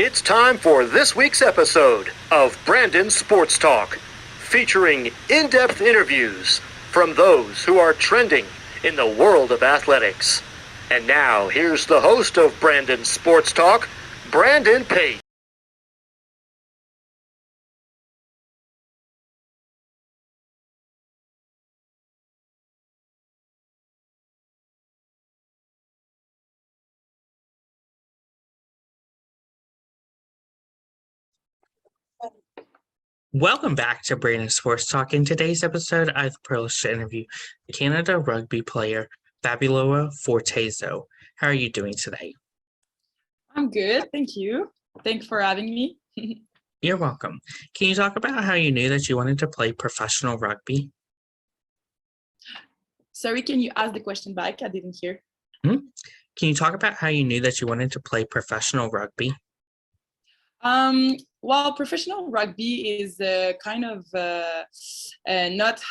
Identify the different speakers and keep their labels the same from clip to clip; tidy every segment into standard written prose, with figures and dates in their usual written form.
Speaker 1: It's time for this week's episode of Brandon Sports Talk, featuring in-depth interviews from those who are trending in the world of athletics. And now, here's the host of Brandon Sports Talk, Brandon Pate.
Speaker 2: Welcome back to Brandon Sports Talk. In today's episode, I have the privilege to interview Canada rugby player Fabiola Forteza. How are you doing today?
Speaker 3: I'm good, thank you. Thanks for having me.
Speaker 2: You're welcome. Can you talk about how you knew that you wanted to play professional rugby?
Speaker 3: Sorry, can you ask the question back? I didn't hear.
Speaker 2: Can you talk about how you knew that you wanted to play professional rugby?
Speaker 3: Well, professional rugby is kind of not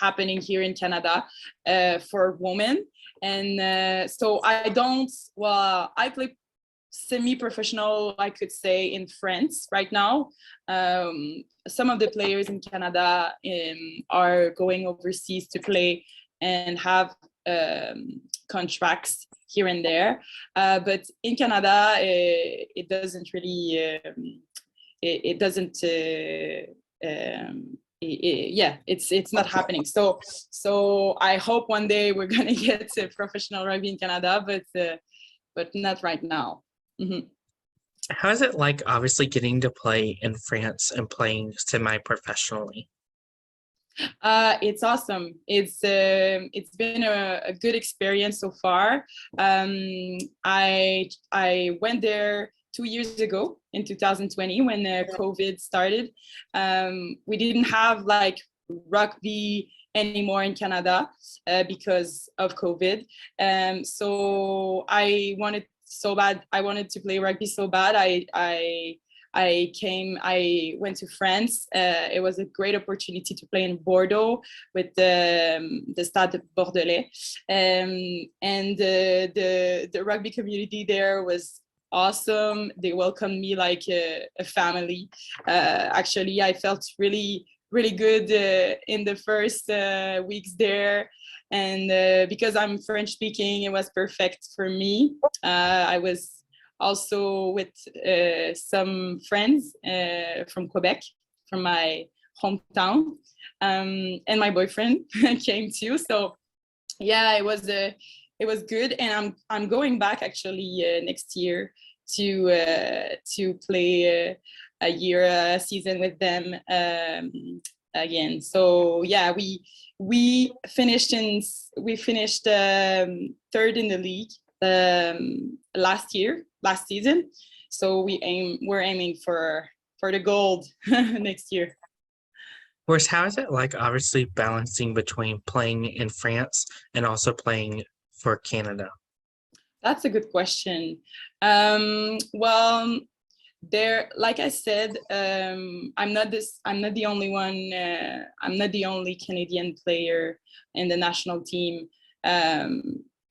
Speaker 3: happening here in Canada for women, and so I play semi-professional, I could say, in France right now. Some of the players in Canada are going overseas to play and have contracts here and there, but in Canada it doesn't really it's not happening. So I hope one day we're gonna get to professional rugby in Canada, but not right now. Mm-hmm.
Speaker 2: How is it like, obviously, getting to play in France and playing semi-professionally?
Speaker 3: It's awesome. It's been a good experience so far. I went there 2 years ago in 2020 when COVID started. We didn't have like rugby anymore in Canada because of COVID. So I wanted to play rugby so bad. I went to France. It was a great opportunity to play in Bordeaux with the Stade Bordelais. And the rugby community there was awesome. They welcomed me like a family. Actually, I felt really good in the first weeks there. And because I'm French speaking, it was perfect for me. I was also with some friends from Quebec, from my hometown, and my boyfriend came too. So yeah, it was good, and I'm going back actually next year to play a season with them again. So yeah, we finished third in the league last season. So we're aiming for the gold next year.
Speaker 2: Of course, how is it like, obviously, balancing between playing in France and also playing for Canada?
Speaker 3: That's a good question. Well, there, like I said, I'm not the only one. I'm not the only Canadian player in the national team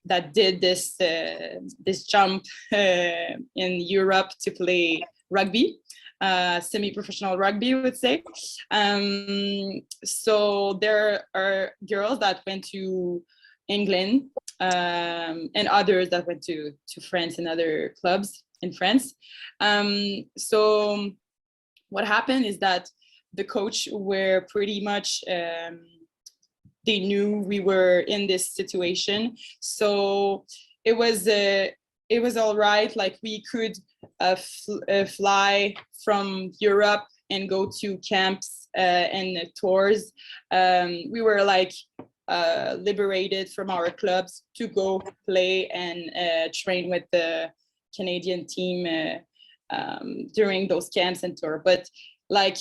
Speaker 3: that did this jump in Europe to play rugby, semi-professional rugby, I would say. So there are girls that went to England and others that went to France and other clubs in France. So what happened is that the coach were pretty much they knew we were in this situation, so it was all right. Like, we could fly from Europe and go to camps and tours. We were like liberated from our clubs to go play and train with the Canadian team during those camps and tour. But like,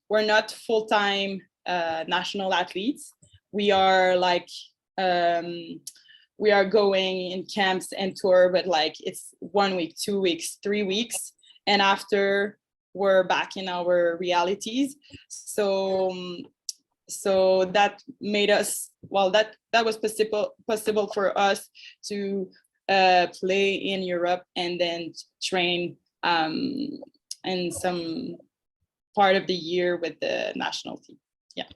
Speaker 3: we're not full-time national athletes. We are like we are going in camps and tour, but like it's 1 week, 2 weeks, 3 weeks, and after we're back in our realities. So that made us, well, that was possible for us to play in Europe and then train in some part of the year with the national team. Yeah.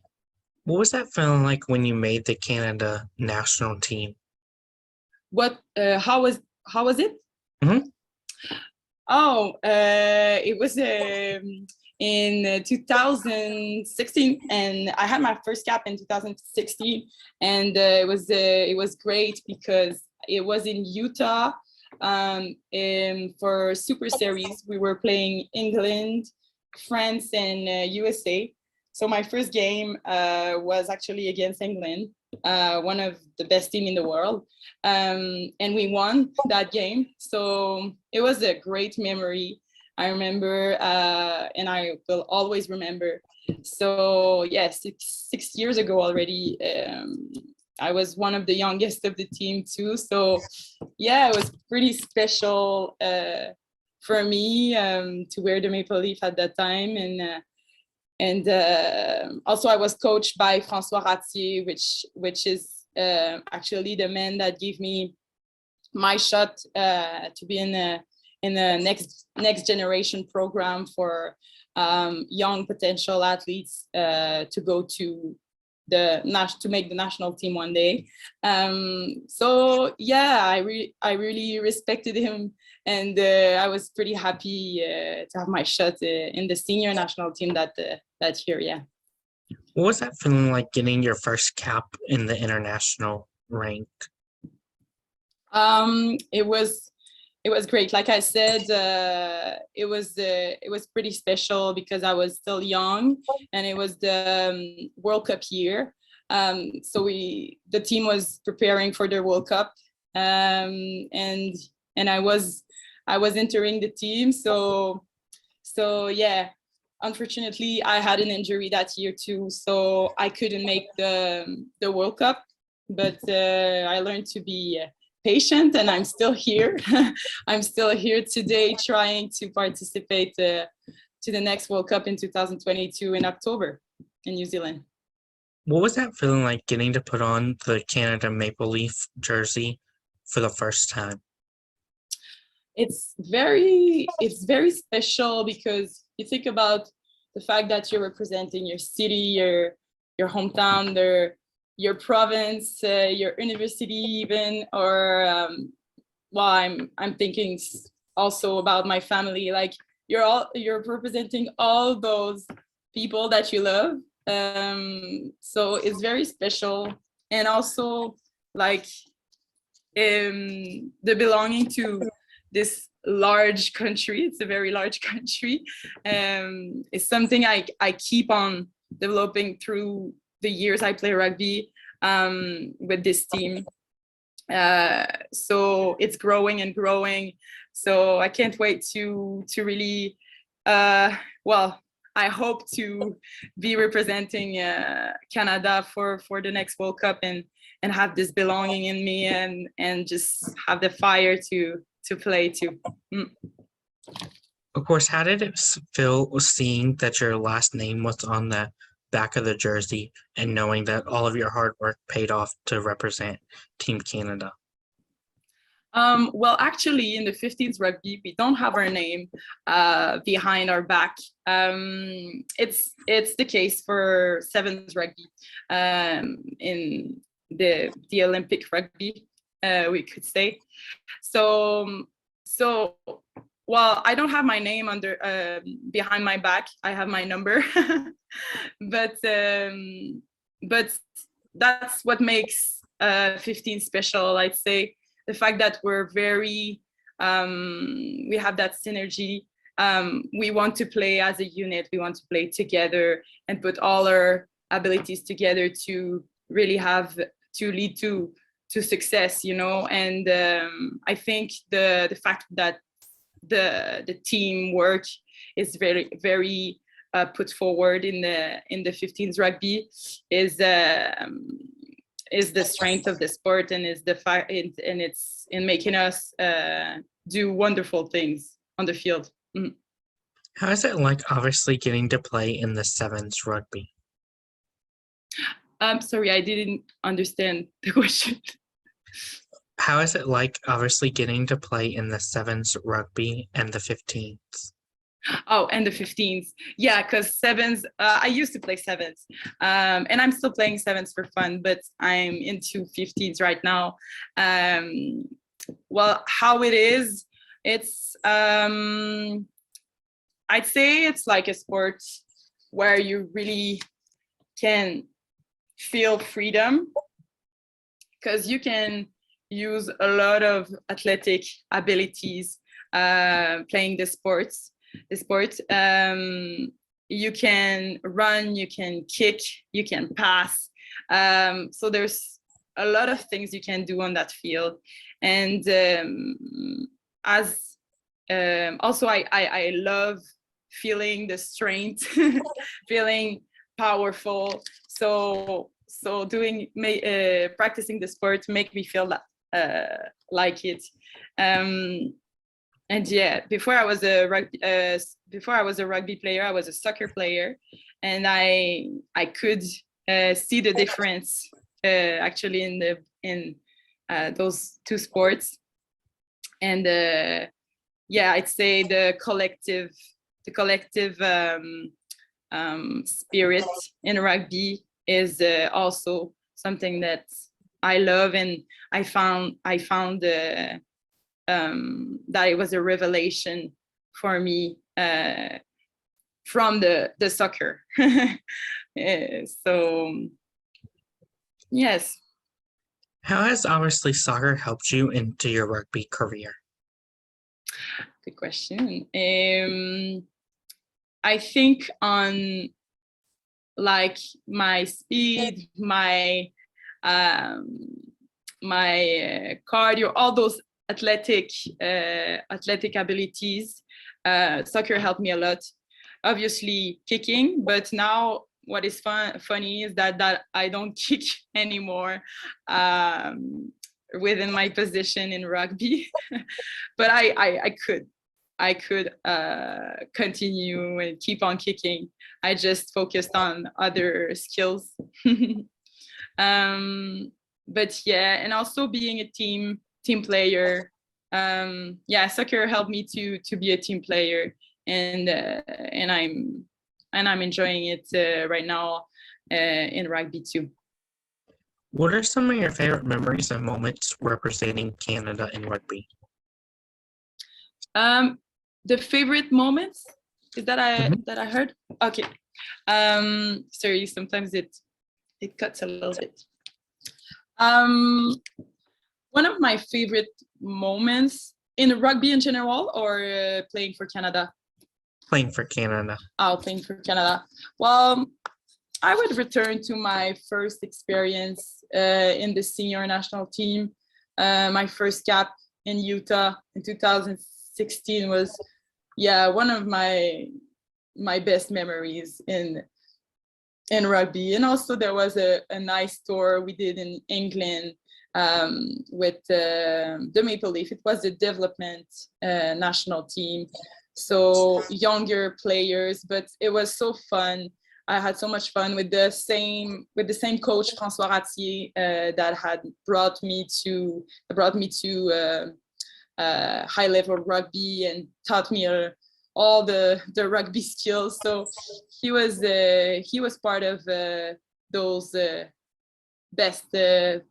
Speaker 2: What was that feeling like when you made the Canada national team?
Speaker 3: How was it?
Speaker 2: Mhm.
Speaker 3: Oh, it was in 2016, and I had my first cap in 2016, and it was great because it was in Utah. And for Super Series, we were playing England, France, and USA. So my first game was actually against England, one of the best team in the world, and we won that game. So it was a great memory. I remember, and I will always remember. So yeah, six years ago already. I was one of the youngest of the team too. So yeah, it was pretty special for me to wear the maple leaf at that time, and also I was coached by François Ratier, which is actually the man that gave me my shot to be in the next generation program for young potential athletes to go to to make the national team one day. So yeah, I really respected him, and I was pretty happy to have my shot in the senior national team that year. Yeah.
Speaker 2: What was that feeling like getting your first cap in the international rank?
Speaker 3: It was great. Like I said, it was pretty special because I was still young, and it was the World Cup year. So the team was preparing for their World Cup, and I was entering the team. So yeah, unfortunately, I had an injury that year too, so I couldn't make the World Cup. But I learned to be patient, and I'm still here. I'm still here today trying to participate to the next World Cup in 2022 in October in New Zealand.
Speaker 2: What was that feeling like getting to put on the Canada Maple Leaf jersey for the first time?
Speaker 3: It's very special because you think about the fact that you're representing your city, your hometown, your province, your university even, or well, I'm thinking also about my family. Like you're representing all those people that you love. So it's very special, and also like the belonging to this large country. It's a very large country. It's something I keep on developing through the years I play rugby with this team. So it's growing and growing. So I can't wait to really, well, I hope to be representing Canada for the next World Cup and have this belonging in me and just have the fire to play too.
Speaker 2: Of course, how did it feel seeing that your last name was on the back of the jersey and knowing that all of your hard work paid off to represent Team Canada?
Speaker 3: Well, actually, in the 15s rugby, we don't have our name behind our back. It's the case for 7s rugby in the Olympic rugby, we could say. So well, I don't have my name under behind my back. I have my number, but that's what makes 15 special, I'd say. The fact that we're very, we have that synergy. We want to play as a unit. We want to play together and put all our abilities together to really lead to success, you know. And I think the fact that the teamwork is very, very put forward in the 15s rugby is the strength of the sport, and is the fact, and it's in making us do wonderful things on the field. Mm-hmm.
Speaker 2: How is it like obviously getting to play in the 7s rugby?
Speaker 3: Sorry, I didn't understand the question.
Speaker 2: How is it like, obviously, getting to play in the sevens rugby and the 15s?
Speaker 3: Oh, and the 15s. Yeah, because sevens, I used to play sevens. And I'm still playing sevens for fun, but I'm into 15s right now. Well, how it is, it's, I'd say it's like a sport where you really can feel freedom, because you can use a lot of athletic abilities playing the sport. You can run, you can kick, you can pass. So there's a lot of things you can do on that field. And also I love feeling the strength, feeling powerful. So practicing the sport make me feel like it. And yeah, before I was a rugby player, I was a soccer player, and I could see the difference actually in those two sports. And yeah, I'd say the collective spirit in rugby is also something that I love, and I found that it was a revelation for me from the soccer. So yes.
Speaker 2: How has, obviously, soccer helped you into your rugby career?
Speaker 3: Good question. I think on like my speed, my cardio, all those athletic abilities, soccer helped me a lot. Obviously kicking, but now what is funny is that I don't kick anymore within my position in rugby. But I could continue and keep on kicking. I just focused on other skills. But yeah, and also being a team player. Yeah, soccer helped me to be a team player, and I'm enjoying it right now in rugby too.
Speaker 2: What are some of your favorite memories and moments representing Canada in rugby?
Speaker 3: The favorite moments is that I heard. Okay. Sorry, sometimes it cuts a little bit. One of my favorite moments in rugby in general, or playing for Canada?
Speaker 2: Playing for Canada.
Speaker 3: Oh, playing for Canada. Well, I would return to my first experience in the senior national team. My first cap in Utah in 2016 was, yeah, one of my best memories in rugby. And also there was a nice tour we did in England with the Maple Leaf. It was the development national team, so younger players, but it was so fun. I had so much fun with the same coach, François Ratier, that had brought me to high level rugby and taught me all the rugby skills. So he was part of those best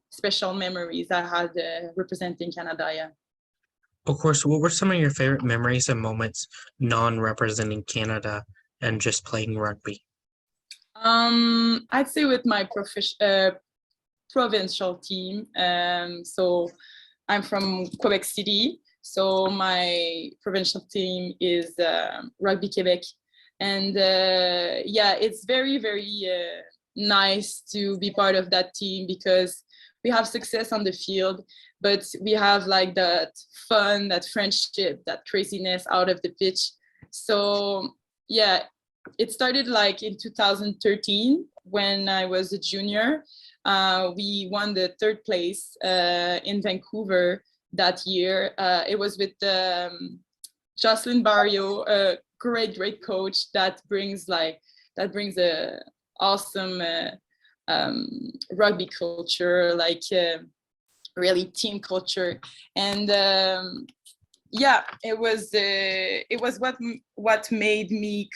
Speaker 3: special memories I had representing Canada. Yeah.
Speaker 2: Of course, what were some of your favorite memories and moments non-representing Canada and just playing rugby?
Speaker 3: I'd say with my provincial team. So I'm from Quebec City, so my provincial team is Rugby Quebec, and yeah, it's very nice to be part of that team because we have success on the field, but we have like that fun, that friendship, that craziness out of the pitch. So yeah, it started like in 2013 when I was a junior. We won the third place in Vancouver that year. It was with Jocelyn Barrio, a great coach that brings a awesome rugby culture. Like really team culture. And yeah, it was what made me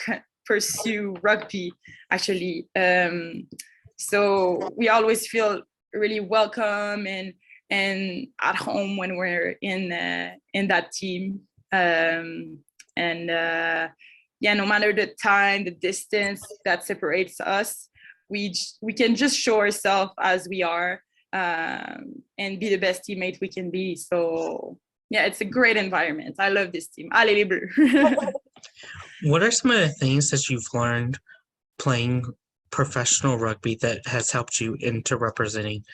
Speaker 3: pursue rugby, actually. So we always feel really welcome and at home when we're in that team. And yeah, no matter the time, the distance that separates us, we can just show ourselves as we are, and be the best teammate we can be. So yeah, it's a great environment. I love this team. Allez les Bleus.
Speaker 2: What are some of the things that you've learned playing professional rugby that has helped you into representing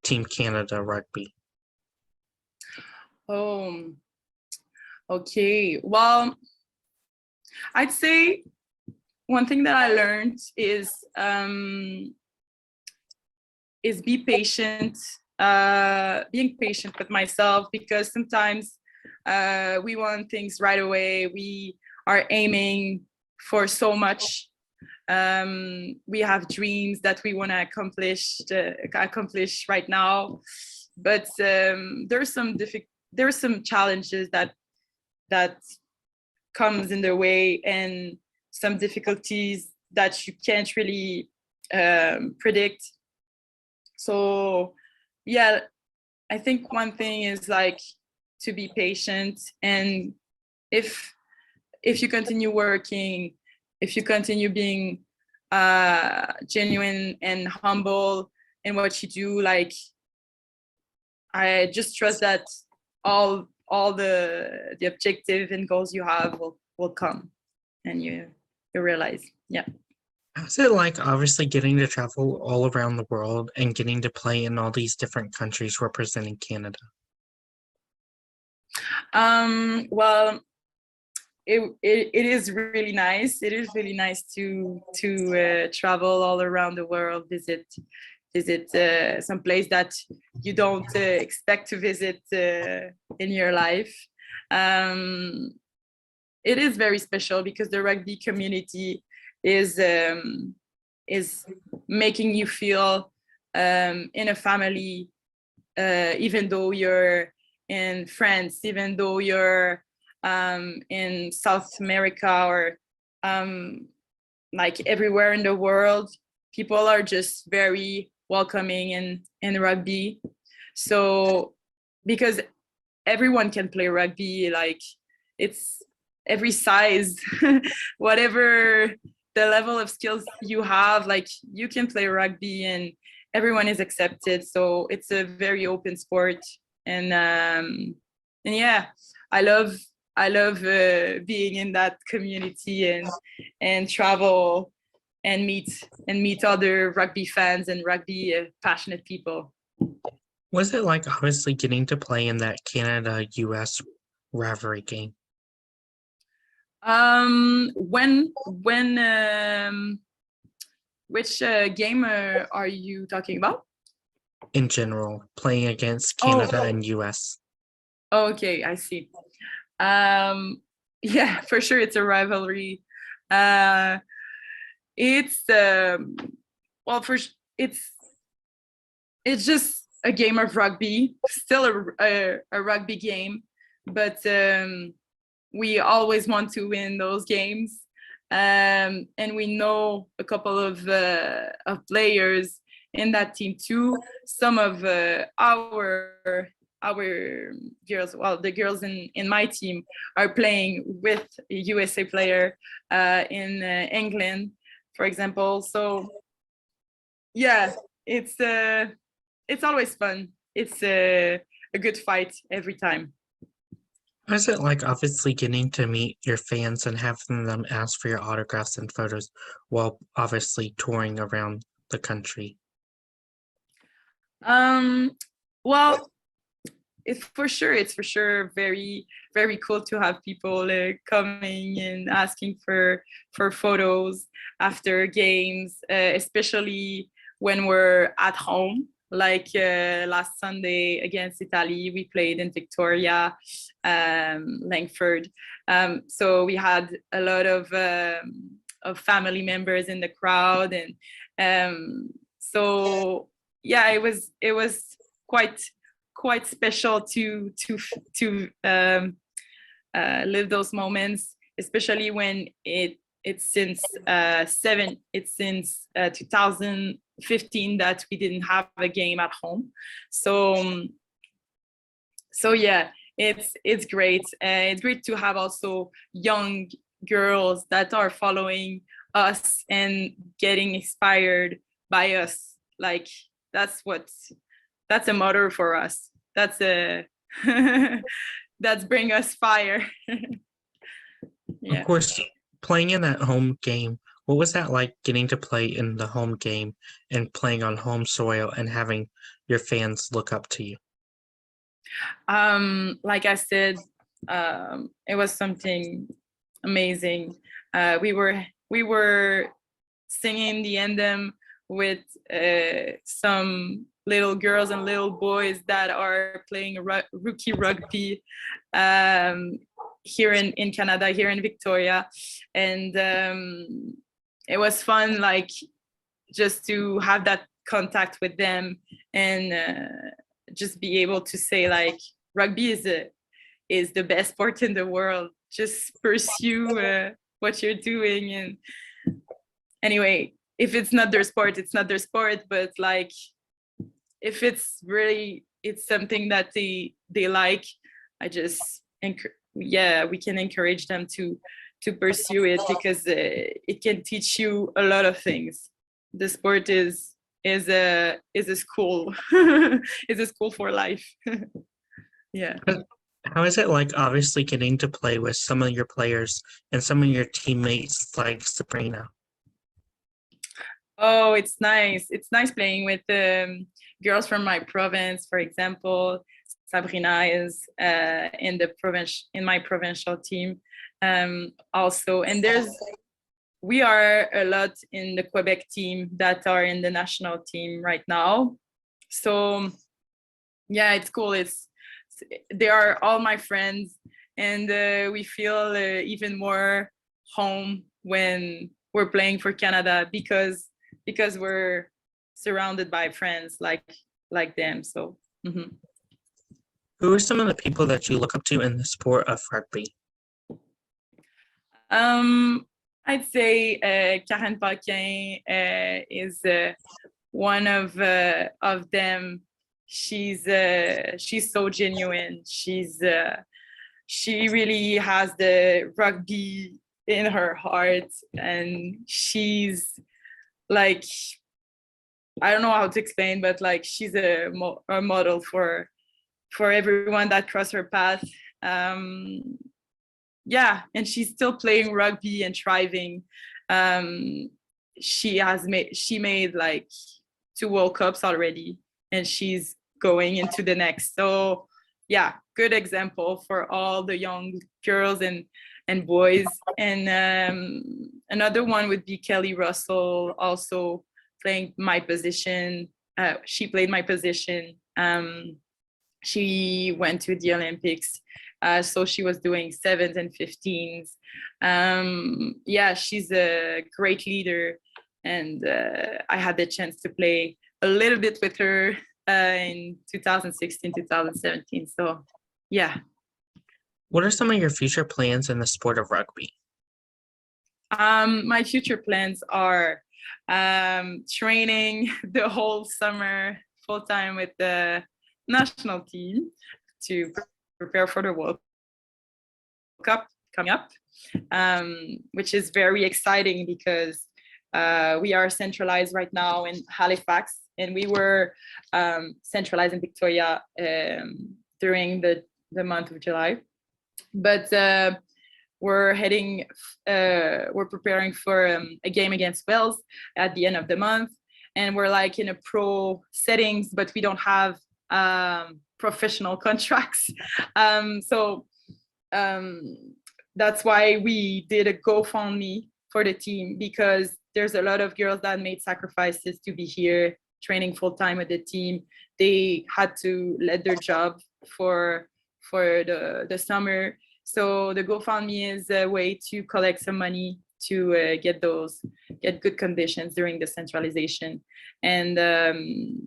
Speaker 2: Team Canada Rugby?
Speaker 3: Oh, okay. Well, I'd say one thing that I learned is be patient, being patient with myself, because sometimes we want things right away. We are aiming for so much. We have dreams that we want to accomplish right now, but there's some challenges that comes in the way, and some difficulties that you can't really predict. So yeah, I think one thing is like to be patient, and if you continue working, if you continue being genuine and humble in what you do, like I just trust that all the objective and goals you have will come, and you realize. Yeah.
Speaker 2: How's it like, obviously, getting to travel all around the world and getting to play in all these different countries representing Canada?
Speaker 3: Well, it is really nice. It is really nice to travel all around the world, visit some place that you don't expect to visit in your life. It is very special because the rugby community is making you feel in a family, even though you're in France, even though you're in South America, or like everywhere in the world, people are just very welcoming in rugby. So because everyone can play rugby, like it's every size, whatever the level of skills you have, like you can play rugby and everyone is accepted. So it's a very open sport. And yeah, I love being in that community and travel and meet other rugby fans and rugby passionate people.
Speaker 2: Was it like, obviously, getting to play in that Canada-US rivalry game?
Speaker 3: When which game are you talking about?
Speaker 2: In general, playing against Canada and US.
Speaker 3: Oh, okay, I see. Yeah, for sure, it's a rivalry. It's well, it's just a game of rugby, still a rugby game, but we always want to win those games. And we know a couple of players in that team too. Some of our girls, well, the girls in my team are playing with a USA player in England, for example. So yeah, it's always fun. It's a good fight every time.
Speaker 2: How's it like, obviously, getting to meet your fans and having them ask for your autographs and photos while obviously touring around the country?
Speaker 3: Well, it's for sure very, very cool to have people coming and asking for photos after games, especially when we're at home. Like last Sunday against Italy, we played in Victoria, Langford. So we had a lot of family members in the crowd, and so yeah, it was quite special to live those moments, especially when it's since 2015 that we didn't have a game at home. So yeah, it's great. It's great to have also young girls that are following us and getting inspired by us. Like that's a motto for us. That's that's bring us fire.
Speaker 2: Of course, playing in that home game, what was that like getting to play in the home game and playing on home soil and having your fans look up to you?
Speaker 3: Like I said, it was something amazing. We were singing the anthem with some little girls and little boys that are playing rookie rugby here in Canada, here in Victoria, and it was fun, like just to have that contact with them and just be able to say like rugby is the best sport in the world. Just pursue what you're doing, and anyway, if it's not their sport, it's not their sport, but like if it's something that they like, I just we can encourage them to pursue it, because it can teach you a lot of things. The sport is a school is a school for life. Yeah.
Speaker 2: How is it like obviously getting to play with some of your players and some of your teammates like Sabrina?
Speaker 3: Oh, it's nice. It's nice playing with girls from my province. For example, Sabrina is in my provincial team also. And we are a lot in the Quebec team that are in the national team right now. So yeah, it's cool. They are all my friends, and we feel even more home when we're playing for Canada, because we're surrounded by friends like them. So
Speaker 2: Who are some of the people that you look up to in the sport of rugby?
Speaker 3: I'd say Karen Paquin is one of them. She's so genuine. She really has the rugby in her heart, and she's like, I don't know how to explain, but like she's a model for everyone that cross her path. Yeah, and she's still playing rugby and thriving. She made like 2 World Cups already, and she's going into the next. So yeah, good example for all the young girls and boys. And another one would be Kelly Russell, also playing my position. She played my position. She went to the Olympics, so she was doing 7s and 15s. Yeah, she's a great leader, and I had the chance to play a little bit with her in 2016, 2017. So yeah.
Speaker 2: What are some of your future plans in the sport of rugby?
Speaker 3: My future plans are training the whole summer full time with the national team to prepare for the World Cup coming up, which is very exciting because we are centralized right now in Halifax, and we were centralized in Victoria during the month of July. But we're preparing for a game against Wales at the end of the month, and we're like in a pro settings, but we don't have professional contracts. So that's why we did a GoFundMe for the team, because there's a lot of girls that made sacrifices to be here training full time with the team. They had to let their job for the summer. So the GoFundMe is a way to collect some money to get good conditions during the centralization. And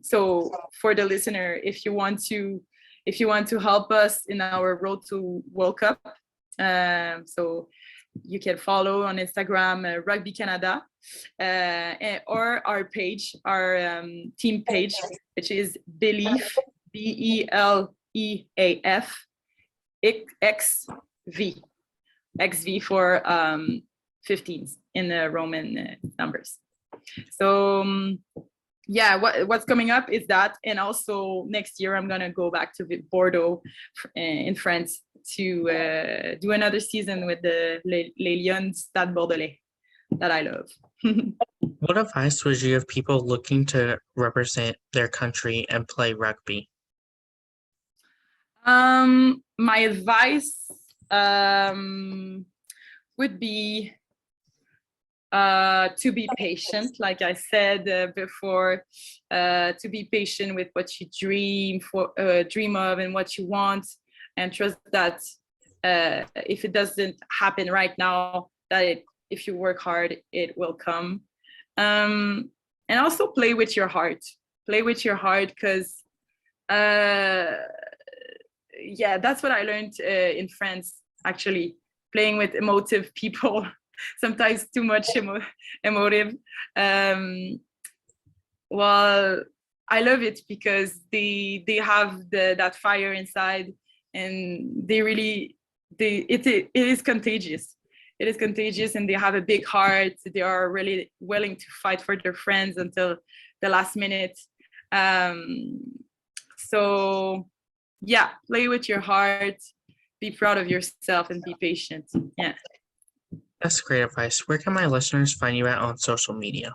Speaker 3: so for the listener, if you want to if you want to help us in our road to World Cup, so you can follow on Instagram Rugby Canada, or our page, our team page, which is Belief, BELEAF XV, XV for 15s in the Roman numbers. So yeah, what's coming up is that, and also next year I'm gonna go back to Bordeaux in France to do another season with the Les Lions Stade Bordelais that I love.
Speaker 2: What advice would you give people looking to represent their country and play rugby?
Speaker 3: My advice would be to be patient, like I said before, to be patient with what you dream of and what you want, and trust that if it doesn't happen right now, that if you work hard, it will come. And also play with your heart. Play with your heart, because yeah, that's what I learned in France, actually, playing with emotive people. Sometimes too much emotive. Well, I love it because they have that fire inside, and it is contagious. It is contagious, and they have a big heart. They are really willing to fight for their friends until the last minute. So yeah, play with your heart, be proud of yourself, and be patient. Yeah.
Speaker 2: That's great advice. Where can my listeners find you at on social media?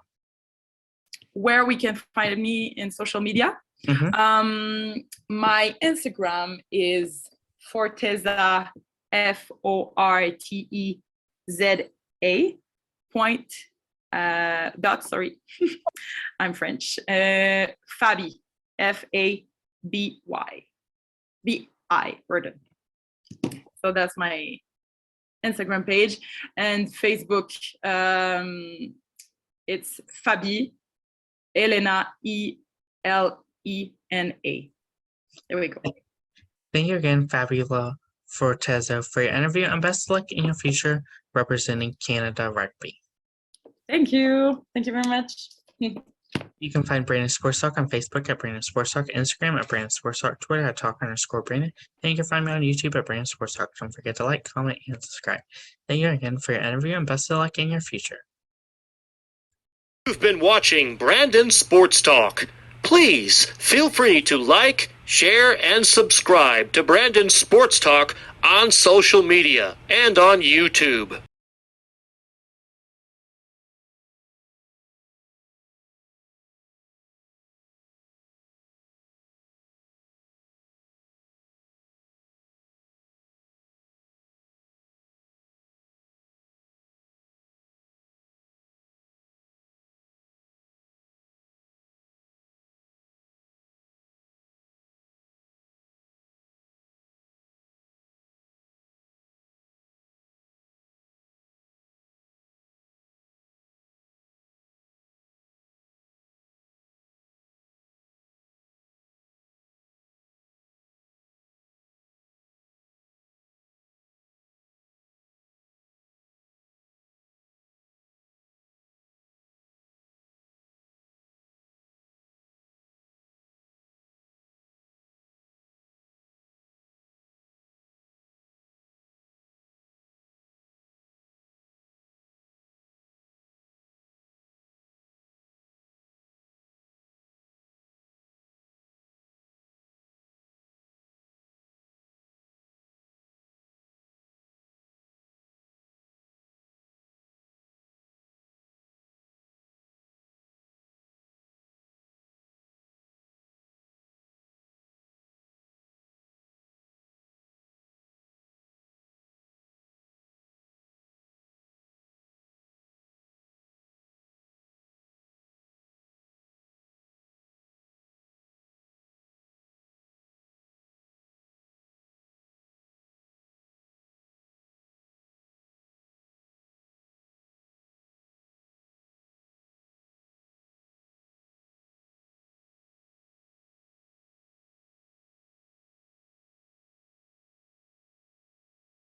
Speaker 3: Where we can find me in social media?
Speaker 2: Mm-hmm.
Speaker 3: My Instagram is Forteza, FORTEZA dot, sorry, I'm French, Fabi, FABY, pardon. So that's my Instagram page. And Facebook, it's Fabi Elena, ELENA. There we go.
Speaker 2: Thank you again, Fabiola Forteza, for your interview, and best of luck in your future representing Canada Rugby.
Speaker 3: Thank you. Thank you very much.
Speaker 2: You can find Brandon Sports Talk on Facebook at Brandon Sports Talk, Instagram at Brandon Sports Talk, Twitter at Talk_Brandon, and you can find me on YouTube at Brandon Sports Talk. Don't forget to like, comment, and subscribe. Thank you again for your interview, and best of luck in your future.
Speaker 1: You've been watching Brandon Sports Talk. Please feel free to like, share, and subscribe to Brandon Sports Talk on social media and on YouTube.